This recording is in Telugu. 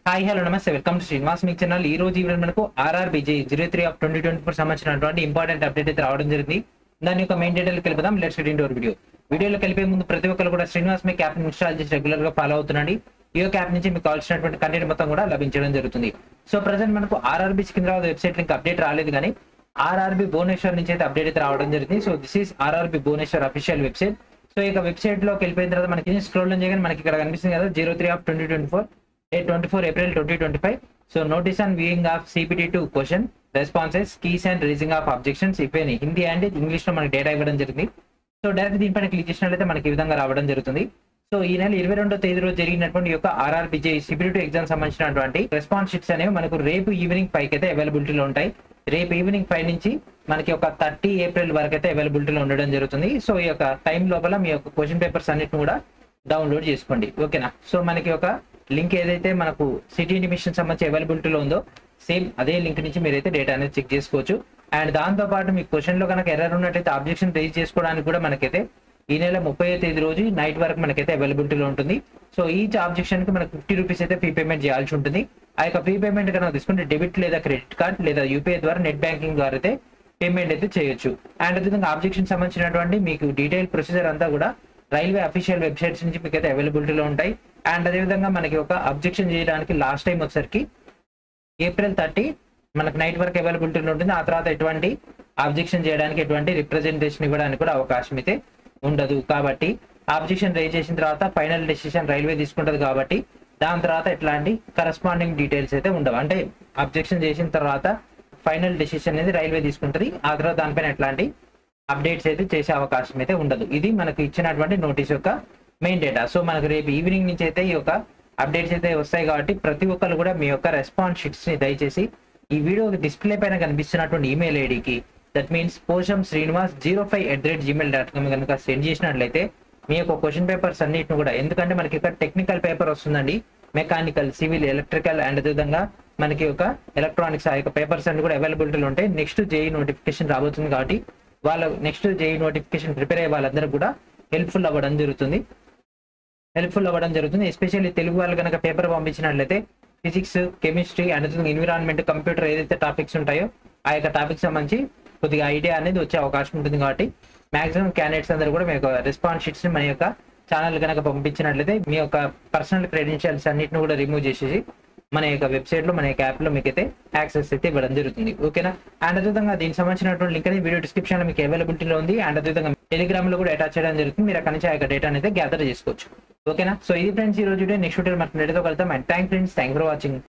హాయ్ హలో నమస్తే welcome to Srinivas me channel. ఈ రోజు ఈవెన్ మనకు ఆర్ఆర్బిజే 03 ఆఫ్ 2024 సంబంధించినటువంటి ఇంపార్టెంట్ అప్డేట్ అయితే రావడం జరిగింది. దాని యొక్క మెయిన్ డీటెయిల్ కలిపదాం. Let's get into our video. వీడియోలో కలిపే ముందు ప్రతి ఒక్కరు కూడా శ్రీనివాస్ మేక్ యాప్ ఇన్స్టాల్ చేసి రెగ్యులర్ గా ఫాలో అవుతుండండి. ఈ యొక్క యాప్ నుంచి మీకు కావాల్సినటువంటి కంటెంట్ మొత్తం కూడా లభించడం జరుగుతుంది. సో ప్రెజెంట్ మనకు RRB Secunderabad website link update రాలేదు, కానీ ఆర్ఆర్బి భువనేశ్వర్ నుంచి అయితే అప్డేట్ అయితే రావడం జరిగింది. So this is RRB Bhubaneswar official website. So ఈ వెబ్సైట్ లోకి వెళ్ళిపోయిన తర్వాత మనకి స్క్రోల్ చేయగానే మనకి ఇక్కడ కనిపిస్తుంది కదా 03 of 2024 24 April 2025. So notice on viewing of CPT2 question responses, keys and raising of objections if any. Hindi and English లో మనకి డేటా ఇవ్వడం జరిగింది. సో డైరెక్ట్ దీనిపైన క్లిక్ చేసినట్లయితే మనకి ఈ విధంగా రావడం జరుగుతుంది. సో ఈ నెల 22వ తేదీ రోజు జరిగినటువంటి యొక్క ఆర్ఆర్బిజే CPT2 ఎగ్జామ్ సంబంధించినటువంటి రెస్పాన్స్ షీట్స్ అనేవి మనకు రేపు ఈవినింగ్ 5 అయితే అవైలబిలిటీలో ఉంటాయి. రేపు ఈవినింగ్ 5 నుంచి మనకి ఒక 30 April వరకు అయితే అవైలబిలిటీలో ఉండడం జరుగుతుంది. సో ఈ యొక్క టైం లోపల మీ యొక్క క్వశ్చన్ పేపర్స్ అన్నిటిని కూడా డౌన్లోడ్ చేసుకోండి, ఓకేనా. సో మనకి ఒక లింక్ ఏదైతే మనకు సిటీ ఇంటిమేషన్ సంబంధించి అవైలబిలిటీలో ఉందో సేమ్ అదే లింక్ నుంచి మీరైతే డేటా అనేది చెక్ చేసుకోవచ్చు. అండ్ దాంతో పాటు మీ క్వశ్చన్ లో కనుక ఎర్రర్ ఉన్నట్టయితే అబ్జెక్షన్ రేజ్ చేసుకోవడానికి కూడా మనకైతే ఈ నెల 30వ తేదీ రోజు నైట్ వరకు మనకైతే అవైలబిలిటీలో ఉంటుంది. సో ఈచ్ ఆబ్జెక్షన్ కి మనకు 50 రూపీస్ అయితే ఫీ పేమెంట్ చేయాల్సి ఉంటుంది. ఆ యొక్క ఫీ పేమెంట్ కనుక తీసుకుంటే డెబిట్ లేదా క్రెడిట్ కార్డ్ లేదా యూపీఐ ద్వారా నెట్ బ్యాంకింగ్ ద్వారా అయితే పేమెంట్ అయితే చేయొచ్చు. అండ్ అదేవిధంగా ఆబ్జెక్షన్ సంబంధించినటువంటి మీకు డీటెయిల్ ప్రొసీజర్ అంతా కూడా రైల్వే అఫీషియల్ వెబ్సైట్స్ నుంచి మీకు అయితే అవైలబిలిటీలో ఉంటాయి. అండ్ అదేవిధంగా మనకి ఒక అబ్జెక్షన్ చేయడానికి లాస్ట్ టైం వచ్చేసరికి April 30 మనకు నైట్ వరకు అవైలబిలిటీలో ఉంటుంది. ఆ తర్వాత ఎటువంటి అబ్జెక్షన్ చేయడానికి ఎటువంటి రిప్రజెంటేషన్ ఇవ్వడానికి కూడా అవకాశం అయితే ఉండదు. కాబట్టి అబ్జెక్షన్ రైజ్ చేసిన తర్వాత ఫైనల్ డెసిషన్ రైల్వే తీసుకుంటది. కాబట్టి దాని తర్వాత ఎట్లాంటి కరస్పాండింగ్ డీటెయిల్స్ అయితే ఉండవు. అంటే అబ్జెక్షన్ చేసిన తర్వాత ఫైనల్ డెసిషన్ అనేది రైల్వే తీసుకుంటది. ఆ తర్వాత దానిపైన ఎట్లాంటి అప్డేట్స్ అయితే చేసే అవకాశం అయితే ఉండదు. ఇది మనకు ఇచ్చినటువంటి నోటీస్ యొక్క మెయిన్ డేటా. సో మనకు రేపు ఈవినింగ్ నుంచి అయితే ఈ యొక్క అప్డేట్స్ అయితే వస్తాయి. కాబట్టి ప్రతి ఒక్కరు కూడా మీ యొక్క రెస్పాన్స్ షీట్స్ ని దయచేసి ఈ వీడియో డిస్ప్లే పైన కనిపిస్తున్నటువంటి ఈమెయిల్ ఐడికి, దట్ మీన్స్ posham305@gmail.com కనుక సెండ్ చేసినట్లయితే మీ యొక్క క్వశ్చన్ పేపర్స్ అన్నిటిని కూడా, ఎందుకంటే మనకి ఇక్కడ టెక్నికల్ పేపర్ వస్తుందండి, మెకానికల్, సివిల్, ఎలక్ట్రికల్ అండ్ అదేవిధంగా మనకి ఒక ఎలక్ట్రానిక్స్ ఆ యొక్క పేపర్స్ అన్ని కూడా అవైలబిలిటీలో ఉంటాయి. నెక్స్ట్ జేఈ నోటిఫికేషన్ రాబోతుంది. కాబట్టి వాళ్ళ నెక్స్ట్ జేఈ నోటిఫికేషన్ ప్రిపేర్ అయ్యే వాళ్ళందరూ కూడా హెల్ప్ఫుల్ అవ్వడం జరుగుతుంది. ఎస్పెషల్లీ తెలుగు వాళ్ళు కనుక పేపర్ పంపించినట్లయితే physics, chemistry and environment, computer ఏదైతే టాపిక్స్ ఉంటాయో ఆ యొక్క టాపిక్స్ సంబంధించి కొద్దిగా ఐడియా అనేది వచ్చే అవకాశం ఉంటుంది. కాబట్టి మాక్సిమం క్యాండిడేట్స్ అందరూ కూడా మీ యొక్క రెస్పాన్స్ షీట్స్ ని మన యొక్క ఛానల్ కనుక పంపించినట్లయితే మీ యొక్క పర్సనల్ క్రెడెన్షియల్స్ అన్నిటిని కూడా రిమూవ్ చేసేసి మన యొక్క వెబ్సైట్ లో మన యొక్క యాప్ లో మీకు అయితే యాక్సెస్ అయితే ఇవ్వడం జరుగుతుంది, ఓకేనా. అండ్ అదేవిధంగా దీనికి సంబంధించినటువంటి లింక్ అనేది వీడియో డిస్క్రిప్షన్ లో మీకు అవైలబిలిటీలో ఉంది. అండ్ అదేవిధంగా టెలిగ్రామ్ లో కూడా అటాచ్ చేయడం జరుగుతుంది. మీరు అక్కడ నుంచి ఆ యొక్క డేటా అయితే గ్యాదర్ చేసుకోవచ్చు, ఓకేనా. సో ఇది ఫ్రెండ్స్ ఈ రోజు నెక్స్ట్ వీడియో మనకు డేటాతో కలుద్దాం. And thank for watching.